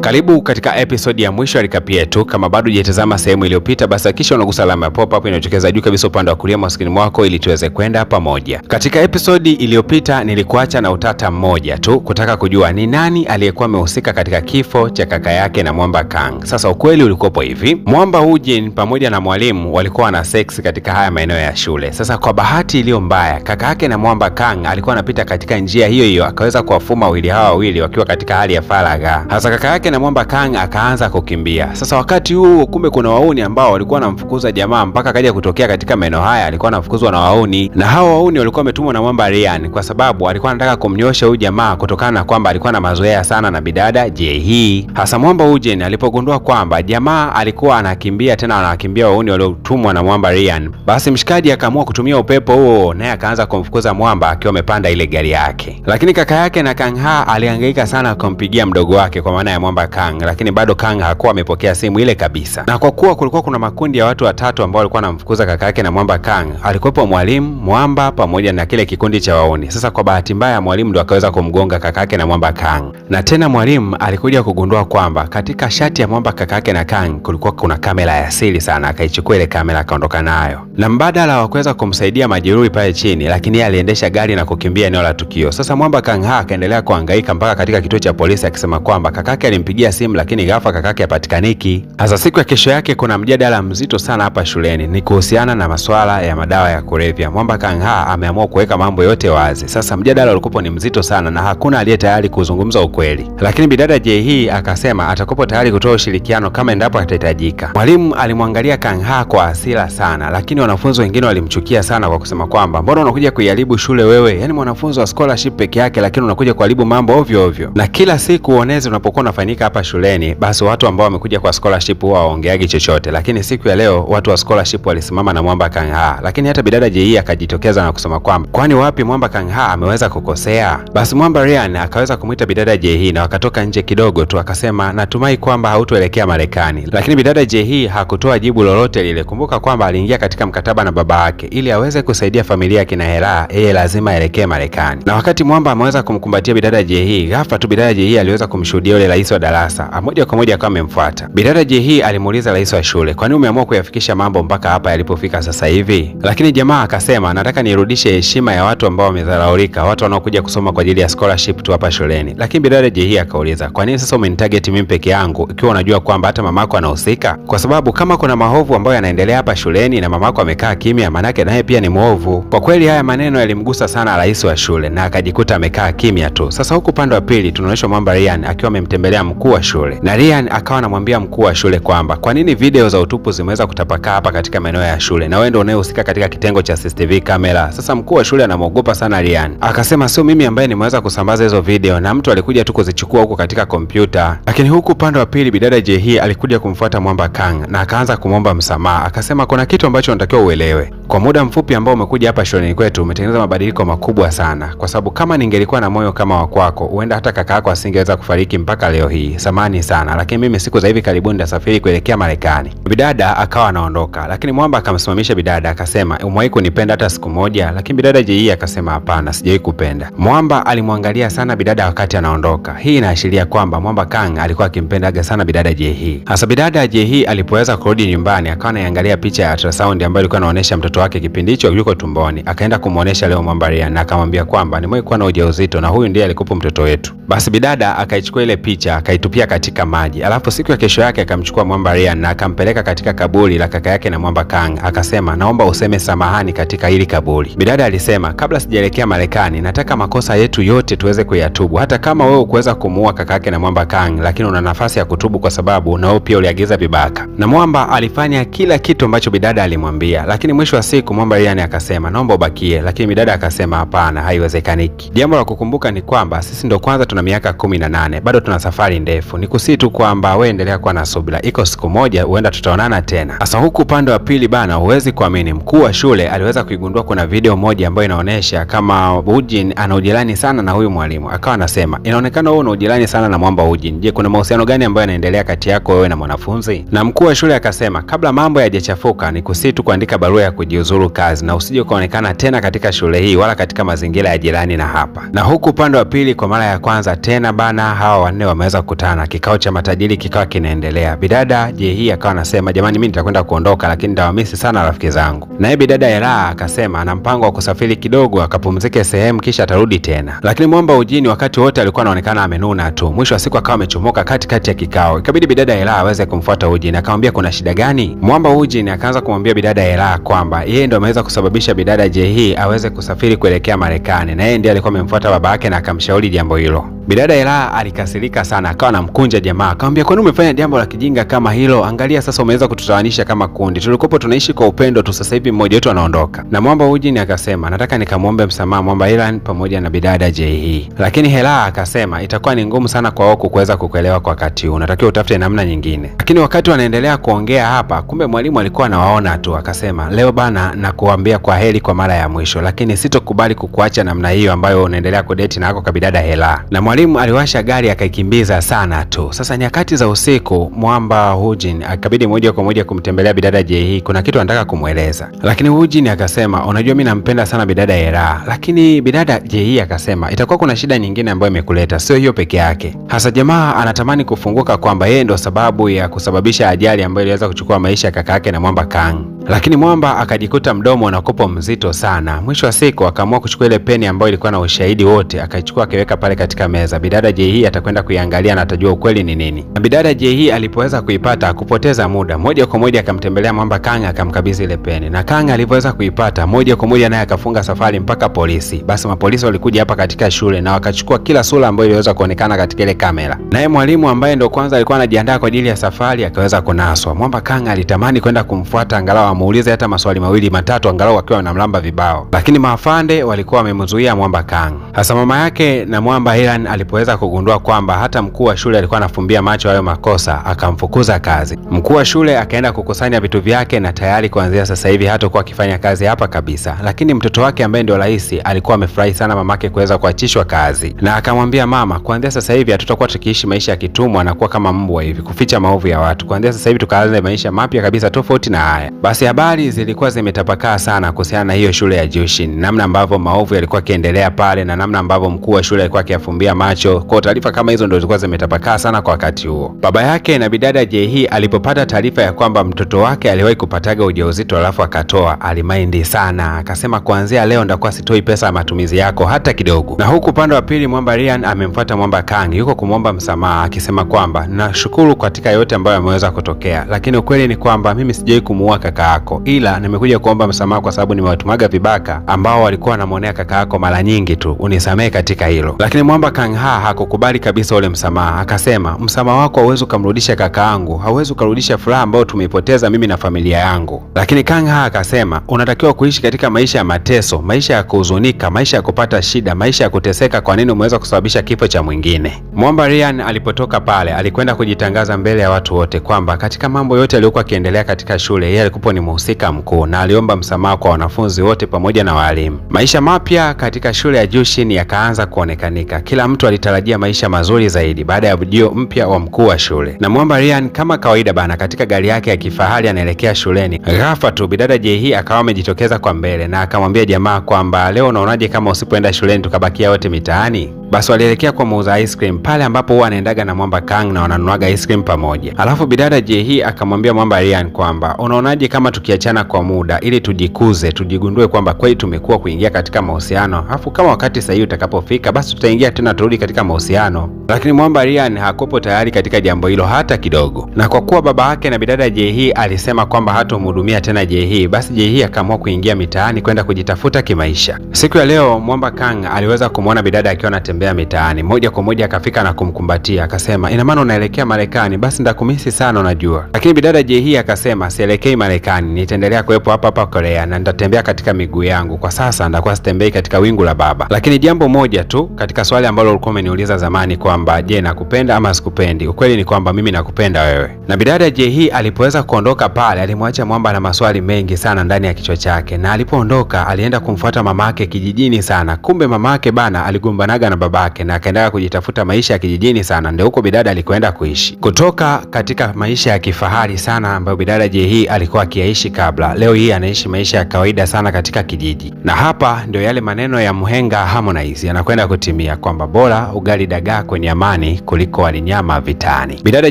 Karibu katika episode ya mwisho ya recap yetu. Kama bado hujatazama sehemu iliyopita, basi hakikisha unagusa alama ya pop up inayotokeza juu kabisa upande wa kulia mwa screen mwako ili tuweze kwenda pamoja. Katika episode iliyopita nilikuacha na utata mmoja tu, kutaka kujua ni nani aliyekuwa amehusika katika kifo cha kaka yake na Mwamba Kang. Sasa ukweli ulikopo hivi: Mwamba Ujin pamoja na mwalimu walikuwa na sex katika haya maeneo ya shule. Sasa kwa bahati iliyo mbaya, kaka yake na Mwamba Kang alikuwa anapita katika njia hiyo hiyo, akaweza kuwafuma wawili hawa wawili wakiwa katika hali ya faragha. Sasa kaka yake na Mwamba Kang akaanza kukimbia. Sasa wakati huu kumbe kuna wauni ambao walikuwa wanamfukuza jamaa mpaka kaja kutokea katika maeneo haya, alikuwa anafukuzwa na wauni, na hao wauni walikuwa wametumwa na Mwamba Ryan kwa sababu alikuwa anataka kumnyosha huyu jamaa kutokana na kwamba alikuwa na mazoea sana na bidada Jae-hee. Hasa Mwamba Ujin alipogundua kwamba jamaa alikuwa anakimbia tena anakimbia wauni waliotumwa na Mwamba Ryan, basi mshikaji akaamua kutumia upepo huo naye akaanza kumfukuza Mwamba akiwa amepanda ile gari yake. Lakini kaka yake na Kang Ha alihangaika sana kumpigia mdogo wake kwa maana ya Mwamba Kang, lakini bado Kang hakuwa amepokea simu ile kabisa. Na kwa kuwa kulikuwa kuna makundi ya watu watatu ambao walikuwa wanamfukuza kaka yake na Mwamba Kang, alikuwepo mwalimu, Mwamba pamoja na kile kikundi cha wauni. Sasa kwa bahati mbaya mwalimu ndo akaweza kumgonga kaka yake na Mwamba Kang. Na tena mwalimu alikuja kugundua kwamba katika shati ya Mwamba kaka yake na Kang kulikuwa kuna kamera ya siri sana, akaichukua ile kamera akaondoka nayo. Na mbadala wa kuweza kumsaidia majeruhi pale chini, lakini yeye aliendesha gari na kukimbia eneo la tukio. Sasa Mwamba Kang Ha akaendelea kuhangaika mpaka katika kituo cha polisi akisema kwamba kakake alimpigia simu lakini ghafla kakake hapatikaniki. Hasa siku ya kesho yake kuna mjadala mzito sana hapa shuleni, ni kuhusiana na masuala ya madawa ya kulevya. Mwamba Kang Ha ameamua kuweka mambo yote wazi. Sasa mjadala ulikuwa ni mzito sana na hakuna aliye tayari kuzungumza ukweli, lakini bidada Jae-hee akasema atakuwa tayari kutoa ushirikiano kama endapo atahitajika. Mwalimu alimwangalia Kang Ha kwa hasira sana, lakini wanafunzi wengine walimchukia sana kwa kusema kwamba mbona unakuja kuiharibu shule wewe, yani mwanafunzi wa scholarship peke yake, lakini unakuja kuharibu mambo ovyo ovyo. Na kila siku uonezi unapokuwa unafanyika hapa shuleni, basi watu ambao wamekuja kwa scholarship huwa waongeagi chochote, lakini siku ya leo watu wa scholarship walisimama na Mwamba Kang Ha. Lakini hata bidada Jae-hee akajitokeza na kusema kwamba kwani wapi Mwamba Kang Ha ameweza kukosea? Basi Mwamba Ryan akaweza kumuita bidada Jae-hee na wakatoka nje kidogo tu, akasema natumai kwamba hautoelekea Marekani. Lakini bidada Jae-hee hakutoa jibu lolote lile. Kumbuka kwamba aliingia katika mkataba na baba yake ili aweze kusaidia familia ya kina Hera, yeye lazima aelekee Marekani. Na wakati Mwamba ameweza kumkumbatia bidada Jae-hee, ghafla tu bidada Jae-hee aliweza kumshuhudia yule rais wa darasa, moja kwa moja akawa amemfuata. Bidada Jae-hee alimuuliza rais wa shule, kwani umeamua kuyafikisha mambo mpaka hapa yalipofika sasa hivi? Lakini jamaa akasema nataka nirudishe heshima ya watu ambao wamedharaulika, watu wanaokuja kusoma kwa ajili ya scholarship tu hapa shuleni. Lakini bidada Jae-hee akauliza, kwa nini sasa umenitarget mimi peke yangu ikiwa unajua kwamba hata mamako anahusika? Kwa sababu kama kuna maovu ambayo yanaendelea hapa shuleni na mamako amekaa kimya, manake naye pia ni mwovu. Kwa kweli haya maneno yalimgusa sana rais wa shule na akajikuta amekaa kimya tu. Sasa huku upande wa pili tunaonyeshwa Mwamba Ryan akiwa amemtembelea mkuu wa shule, na Ryan akawa anamwambia mkuu wa shule kwamba kwa nini video za utupu zimeweza kutapakaa hapa katika maeneo ya shule na wewe ndio unayehusika katika kitengo cha CCTV kamera. Sasa mkuu wa shule anamwogopa sana Ryan, akasema sio mimi ambaye nimeweza kusambaza hizo video, na mtu alikuja tu kuzichukua huko katika kompyuta. Lakini huku upande wa pili bidada Jae-hee alikuja kumfuata Mwamba Kang na akaanza kumwomba msamaha, akasema kuna kitu ambacho unatakiwa uelewe. Kwa muda mfupi ambao umekuja hapa shuleni kwetu umetengeneza mabadiliko makubwa sana, kwa sababu kama ningelikuwa na moyo kama wa kwako, huenda hata kaka yako asingeweza kufariki mpaka leo hii. Samahani sana, lakini mimi siku za hivi karibuni nitasafiri kuelekea Marekani. Bidada akawa anaondoka, lakini Mwamba akamsimamisha bidada akasema, umewahi kunipenda hata siku moja? Lakini bidada Jae-hee akasema hapana, sijawahi kupenda. Mwamba alimwangalia sana bidada wakati anaondoka. Hii inaashiria kwamba Mwamba Kang alikuwa akimpendaga sana bidada Jae-hee. Hasa bidada Jae-hee alipoweza kurudi nyumbani, akawa anaangalia picha ya ultrasound ambayo ilikuwa inaonyesha mtoto wake kipindi hicho yuko tumboni. Akaenda kumuonesha leo Mwamba Ryan na akamwambia kwamba nimewahi kuwa na ujauzito na huyu ndiye alikuwa mtoto wetu. Basi bidada akaichukua ile picha akaitupia katika maji. Alafu siku ya kesho yake akamchukua Mwamba Ryan na akampeleka katika kaburi la kaka yake na Mwamba Kang, akasema naomba useme samahani katika hili kaburi. Bidada alisema kabla sijaelekea Marekani nataka makosa yetu yote tuweze kuyatubu, hata kama wewe ukuweza kumuua kaka yake na Mwamba Kang, lakini una nafasi ya kutubu kwa sababu na wewe pia uliagiza vibaka. Na Mwamba alifanya kila kitu ambacho bidada alimwambia, lakini mwisho wa siku Mwamba Ryan akasema naomba ubakie, lakini bidada akasema hapana, haiwezekaniki. Jambo la kukumbuka ni kwamba sisi ndo kwanza tuna miaka 18, bado tuna safari ndefu. Ni kusii tu kwamba wewe endelea kuwa na subira, iko siku moja huenda tutaonana tena. Sasa huku upande wa pili bana, huwezi kuamini, mkuu wa shule aliweza kuigundua kuna video moja ambayo inaonyesha kama Ujin ana ujirani sana na huyu mwalimu. Akawa anasema inaonekana wewe una ujirani sana na Mwamba Ujin. Je, kuna mahusiano gani ambayo yanaendelea kati yako wewe na mwanafunzi? Na mkuu wa shule akasema kabla mambo yajachafuka ni kusii tu kuandika barua ya kujiuzuru kazi na usije kuonekana tena katika shule hii wala katika mazingira ya jirani na hapa. Na huku upande wa pili kwa mara ya kwanza tena bana, hawa wanne wameweza wakakutana. Kikao cha matajiri kikawa kinaendelea. Bidada Jehii akawa anasema, jamani, mimi nitakwenda kuondoka, lakini nitawamisi sana rafiki zangu. Naye bidada Ella akasema ana mpango wa kusafiri kidogo akapumzike sehemu kisha atarudi tena. Lakini mwamba ujini wakati wote alikuwa anaonekana amenuna tu. Mwisho wa siku akawa amechomoka katikati ya kikao. Ikabidi bidada Ella aweze kumfuata Ujini. Akamwambia kuna shida gani? Mwamba Ujini akaanza kumwambia bidada Ella kwamba yeye ndo ameweza kusababisha bidada Jehii aweze kusafiri kuelekea Marekani, na yeye ndiye alikuwa amemfuata baba yake na akamshauri jambo hilo. Bidada Ella alikasirika sana, akawa anamkunja jamaa, akamwambia kwani umefanya jambo la kijinga kama hilo? Angalia sasa umeweza kututawanisha kama kundi. Tulikopo tunaishi kwa upendo tu, sasa hivi mmoja wetu anaondoka. Na mwamba Ujini akasema nataka nikamwombe msamaha mwamba Ella pamoja na bidada Jehii. Lakini Ella akasema itakuwa ni ngumu sana kwa wao kuweza kukuelewa kwa wakati huu, unatakiwa utafute namna nyingine. Lakini wakati wanaendelea kuongea hapa, kumbe mwalimu alikuwa anawaona tu, akasema leo bana na kuambia kwa heri kwa mara ya mwisho, lakini sitokubali kukuacha namna hiyo ambayo unaendelea kudate na hako kabidada Ella. Na mwalimu aliwasha gari akaikimbiza sana tu. Sasa nyakati za usiku mwamba Ujini akabidi moja kwa moja kumtembelea bidada Jehii, kuna kitu anataka kumweleza. Lakini Ujini akasema unajua mimi nampenda sana bidada Ella. Lakini bidada Jehii akasema itakuwa kuna shida nyingine ambayo imekuleta, sio hiyo peke yake. Hasa jamaa anatamani kufunguka kwamba yeye ndo sababu ya kusababisha ajali ambayo iliweza kuchukua maisha ya kaka yake na mwamba Kang. Lakini mwamba akajikuta mdomo na kopo mzito sana. Mwisho wa siku akaamua kuchukua ile peni ambayo ilikuwa na ushahidi wote, akaichukua akaweka pale katika meza. Bidada Jehii atakwenda kuiangalia na atajua ukweli ni nini. Na bidada Jehii alipoweza kuipata kupoteza muda, moja kwa moja akamtembelea mwamba Kang akamkabidhi ile peni. Na Kang alipoweza kuipata moja kwa moja naye akafunga safari mpaka polisi. Basi mapolisi walikuja hapa katika shule na wakachukua kila sura ambayo iliweza kuonekana katika ile kamera. Naye mwalimu ambaye ndo kwanza alikuwa anajiandaa kwa ajili ya safari akaweza kunaswa. Mwamba Kang alitamani kwenda kumfuata angalau muulize hata maswali mawili matatu angalau akiwa wanamlamba vibao, lakini maafande walikuwa wamemzuia mwamba Kang. Hasa mama yake na mwamba Ella alipoweza kugundua kwamba hata mkuu wa shule alikuwa anafumbia macho hayo makosa, akamfukuza kazi. Mkuu wa shule akaenda kukusanya vitu vyake na tayari kuanzia sasa hivi hatakuwa akifanya kazi hapa kabisa. Lakini mtoto wake ambaye ndio rais alikuwa amefurahi sana mamake kuweza kuachishwa kazi, na akamwambia mama, kuanzia sasa hivi hatutakuwa tukiishi maisha ya kitumwa na kuwa kama mbwa hivi kuficha maovu ya watu. Kuanzia sasa hivi tukaanze maisha mapya kabisa tofauti na haya. Basi habari zilikuwa zimetapakaa sana kuhusiana na hiyo shule ya Jushin, namna ambavyo maovu yalikuwa yakiendelea pale na namna ambavyo mkuu wa shule alikuwa akiyafumbia macho. Kwa taarifa kama hizo ndio zilikuwa zimetapakaa sana kwa wakati huo. Baba yake na bidada Jehii alipopata taarifa ya kwamba mtoto wake aliwahi kupataga ujauzito alafu akatoa, alimaindi sana, akasema kuanzia leo ndakuwa sitoi pesa ya matumizi yako hata kidogo. Na huku upande wa pili mwamba Ryan amemfuata mwamba Kang, yuko kumwomba msamaha akisema kwamba nashukuru katika yote ambayo yameweza kutokea, lakini ukweli ni kwamba mimi sijawahi kumuua kaka yako, ila nimekuja kuomba msamaha kwa sababu nimewatumaga vibaka ambao walikuwa wanamuonea kaka yako mara nyingi tu, unisamehe katika hilo. Lakini mwamba Kang hakukubali kabisa ule msamaha, akasema msamaha wako hauwezi kumrudisha kaka yangu, hauwezi kurudisha furaha ambayo tumeipoteza mimi na familia yangu. Lakini Kang akasema unatakiwa kuishi katika maisha ya mateso, maisha ya kuhuzunika, maisha ya kupata shida, maisha ya kuteseka. Kwa nini umeweza kusababisha kifo cha mwingine? Mwamba Ryan alipotoka pale alikwenda kujitangaza mbele ya watu wote kwamba katika mambo yote yaliyokuwa yakiendelea katika shule yeye alikuwa ni mhusika mkuu, na aliomba msamaha kwa wanafunzi wote pamoja na walimu. Maisha mapya katika shule ya Jushin yakaanza kuonekanika. Kila mtu alitarajia maisha mazuri zaidi baada ya ujio mpya wa mkuu wa shule. Na Mwamba Ryan kama kawaida bana, katika gari yake ya kifahari anaelekea shuleni. Ghafla tu bidada Jehii akawa amejitokeza kwa mbele na akamwambia jamaa kwamba leo unaonaje kama usipoenda shuleni tukabakia wote mitaani? Basi walielekea kwa muuza ice cream pale ambapo huwa anaendaga na Mwamba Kang na wananuaga ice cream pamoja. Alafu bidada Jehii akamwambia Mwamba Ryan kwamba unaonaje kama tukiachana kwa muda ili tujikuze, tujigundue kwamba kweli tumekuwa kuingia katika mahusiano. Alafu kama wakati sahihi utakapofika basi tutaingia tena turudi katika mahusiano. Lakini Mwamba Ryan hakupo tayari katika jambo hilo hata kidogo. Na kwa kuwa baba yake na bidada Jehii alisema kwamba hatomhudumia tena Jehii, basi Jehii akaamua kuingia mitaani kwenda kujitafuta kimaisha. Siku ya leo Mwamba Kang aliweza kumwona bidada akiwa anatembea mitaani. Moja kwa moja akafika na kumkumbatia, akasema ina maana unaelekea Marekani? Basi ndakumisi sana unajua. Lakini bidada Jehii akasema sielekei Marekani, nitaendelea kuwepo hapa hapa Korea na nitatembea katika miguu yangu. Kwa sasa ndakuwa sitembei katika wingu la baba. Lakini jambo moja tu katika swali ambalo ulikuwa umeniuliza zamani kwamba je, nakupenda ama sikupendi, ukweli ni kwamba mimi nakupenda wewe. Na bidada Jehii alipoweza kuondoka pale alimwacha Mwamba na maswali mengi sana ndani ya kichwa chake, na alipoondoka alienda kumfuata mamake kijijini sana. Kumbe mamake bana aligombanaga na babake na akaendelea kujitafuta maisha ya kijijini sana, ndio huko bidada alikoenda kuishi. Kutoka katika maisha ya kifahari sana ambayo bidada Jehii alikuwa aliyeishi kabla. Leo hii anaishi maisha ya kawaida sana katika kijiji, na hapa ndio yale maneno ya mhenga Harmonize yanakwenda kutimia kwamba bora ugali dagaa kwenye amani kuliko walinyama vitani. Bidada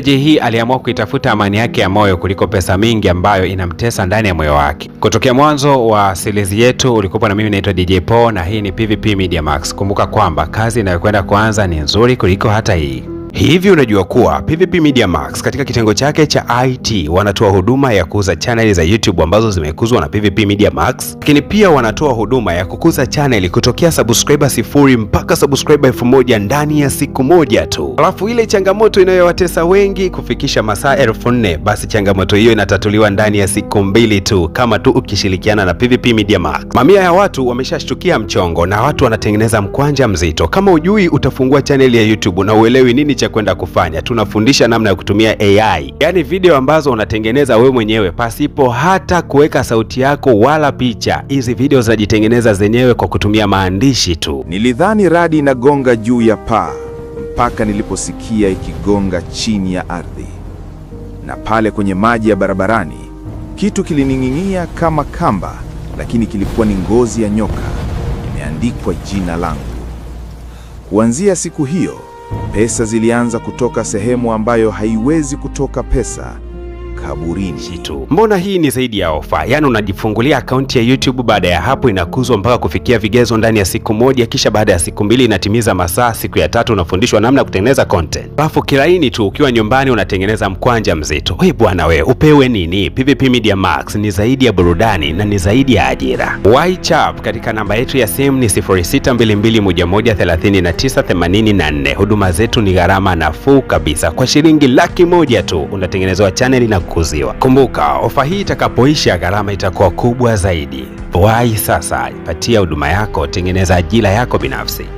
J aliamua kuitafuta amani yake ya moyo kuliko pesa mingi ambayo inamtesa ndani ya moyo wake. Kutokea mwanzo wa series yetu ulikuwa na mimi naitwa DJ Paul, na hii ni PVP Media Max. Kumbuka kwamba kazi inayokwenda kuanza ni nzuri kuliko hata hii. Hivi unajua kuwa PVP Media Max katika kitengo chake cha IT wanatoa huduma ya kuuza channel za YouTube ambazo zimekuzwa na PVP Media Max, lakini pia wanatoa huduma ya kukuza channel kutokea subscriber 0 mpaka subscriber 1000 ndani ya siku moja tu. Alafu ile changamoto inayowatesa wengi kufikisha masaa 4000, basi changamoto hiyo inatatuliwa ndani ya siku 2 tu, kama tu ukishirikiana na PVP Media Max. Mamia ya watu wameshashtukia mchongo na watu wanatengeneza mkwanja mzito. Kama ujui utafungua channel ya YouTube na uelewi nini cha kwenda kufanya, tunafundisha namna ya kutumia AI, yani video ambazo unatengeneza wewe mwenyewe pasipo hata kuweka sauti yako wala picha. Hizi video zinajitengeneza zenyewe kwa kutumia maandishi tu. Nilidhani radi inagonga juu ya paa mpaka niliposikia ikigonga chini ya ardhi, na pale kwenye maji ya barabarani kitu kilining'inia kama kamba, lakini kilikuwa ni ngozi ya nyoka imeandikwa jina langu. Kuanzia siku hiyo pesa zilianza kutoka sehemu ambayo haiwezi kutoka pesa, kaburini tu. Mbona hii ni zaidi ya ofa? Yani unajifungulia akaunti ya YouTube, baada ya hapo inakuzwa mpaka kufikia vigezo ndani ya siku moja, kisha baada ya siku 2 inatimiza masaa, siku ya 3 unafundishwa namna ya kutengeneza content. Alafu kilaini tu ukiwa nyumbani unatengeneza mkwanja mzito. Wewe bwana wewe, upewe nini? PVP Media Max ni zaidi ya burudani na ni zaidi ya ajira. WhatsApp katika namba yetu ya simu ni 0622113984. Huduma zetu ni gharama nafuu kabisa. Kwa shilingi 100,000 tu unatengenezwa channel na kuziwa. Kumbuka, ofa hii itakapoisha gharama itakuwa kubwa zaidi. Wahi sasa, ipatia huduma yako, tengeneza ajira yako binafsi.